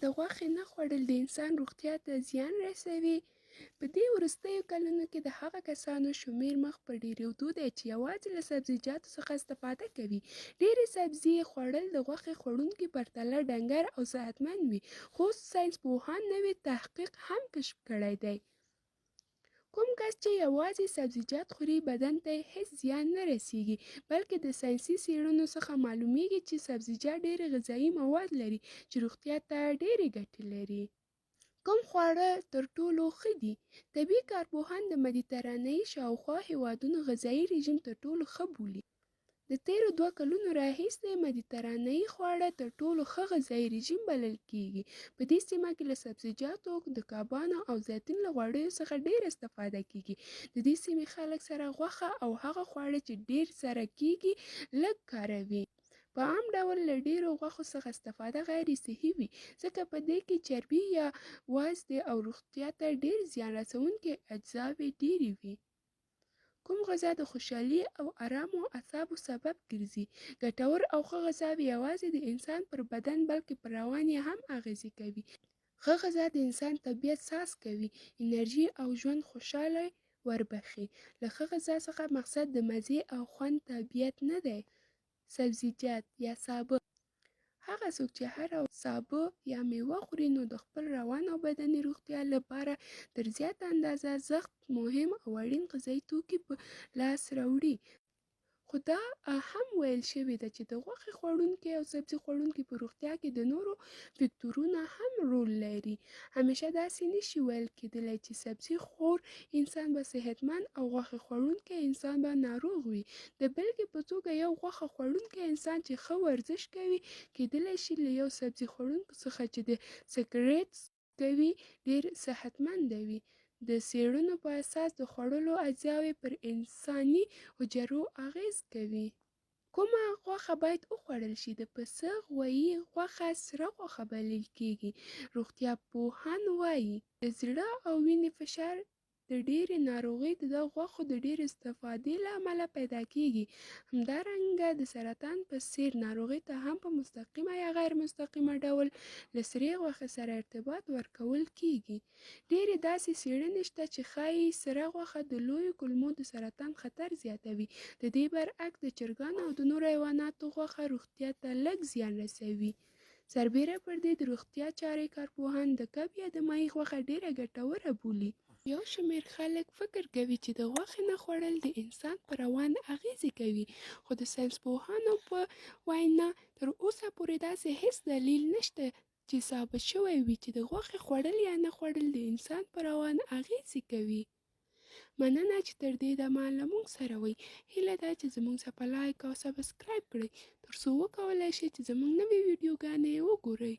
د غوښې نه خوړل د انسان روغتیا ته زیان رسوي؟ په دې وروستیو کلونو کې د هغه کسانو شمېر مخ په ډېرېدو دی چې یوازې له سبزیجاتو څخه استفاده کوي. ډېرې سبزي خوړل د غوښې خوړونکي پرتله ډنګر او صحتمند وي، خو ساینسپوهان نوی تحقیق هم کشف کړی دی. کوم کس چې یوازې سبزیجات خوري بدن ته یې هیڅ زیان نه رسیږي، بلکې د ساینسي څېړنو څخه معلومیږي چې سبزیجات ډېر غذایي مواد لري چې روغتیا ته ډېرې ګټې لري. کوم خواړه تر ټولو ښه دي؟ طبي کارپوهان د مدیترانې شاوخوا هېوادونو غذایي رژیم تر ټولو ښه بولي. د تېرو 2 کلونو راهیسې مدیترانه‌يي خواړه تر ټولو ښه غذایي رژیم بلل کېږي. په دې سیمه کې له سبزیجاتو، د کبانو او زیتون له غوړیو څخه ډېر استفاده کېږي. د دې سیمې خلک سره غوښه او هغه خواړه چې ډېر سره کېږي لږ کاروي. په عام ډول له ډېرو غوښو څخه استفاده غیر صحي وي، ځکه په دې کې چربي یا وازدې او روغتیا ته ډېر زیان رسونکي اجزاوې ډېرې وي. کوم غذا د خوشحالۍ او آرامو اعصابو سبب ګرځي؟ ګټور او ښه غذاوې یوازې د انسان پر بدن بلکې پر روان یې هم اغېزه کوي. ښه غذا د انسان طبیعت ساز کوي، انرژي او ژوند خوشحالي وربخښي. له ښه غذا څخه مقصد د مزې او خوند طبیعت نه دی. سبزیجات یا سابه: هغه څوک چې هره سابه یا میوه خوري نو د خپل روان او بدني روغتیا لپاره تر زیاته اندازه سخت، مهم او اړین غذایي توکي په لاس راوړي. خو دا هم ویل شوي ده چې د غوښې خوړونکي او سبزي خوړونکي په روغتیا کې د نورو فکتورونو هم رول لري. همیشه داسې نشي ویل کېدلی چې سبزي خور انسان به صحتمند او غوښې خوړونکی انسان به ناروغ وي. د بېلګې په توګه یو غوښه خوړونکی انسان چې ښه ورزش کوي کېدلی شي له یو سبزي خوړونکي څخه چې د سګرټ کوي ډېر صحتمنده وي. د څېړنو په اساس د خوړلو اجزاوې پر انساني حجرو اغېز کوي. کومه غوښه باید وخوړل شي؟ د پسه غوایي غوښه سره غوښه بلل کېږي. روغتیاپوهان وایي د زړه او وینې فشار د ډېرې ناروغۍ د غوښو د ډېرې استفادې له امله پیدا کېږي. همدارنګه د سرطان په څېر ناروغۍ ته هم په مستقیمه یا غیر مستقیمه ډول له سرې غوښې سره ارتباط ورکول کېږي. ډېرې داسې څېړنې شته چې ښایي سره غوښه د لویو کولمو د سرطان خطر زیاتوي. د دې برعکس د چرګانو او د نورو حیواناتو غوښه روغتیا ته لږ زیان رسوي. سربیره پر دې د روغتیا چارې کارپوهان د کب یا د ماهي غوښه ډېره ګټوره بولي. یو شمېر خلک فکر کوي چې د غوښې نه خوړل د انسان په روان اغېزې کوي، خو د ساینسپوهانو په وینا تر اوسه پورې داسې هیڅ دلیل نشته چې ثابت شوی وي چې د غوښې خوړل یا نه خوړل د انسان په روان اغېزې کوي. مننه چې تر دې دمه له موږ سره وئ. هیله ده چې زموږ څخه لایک او سبسکرایب کړئ ترڅو وکولای شئ چې زموږ نوې ویډیوګانې وګورئ.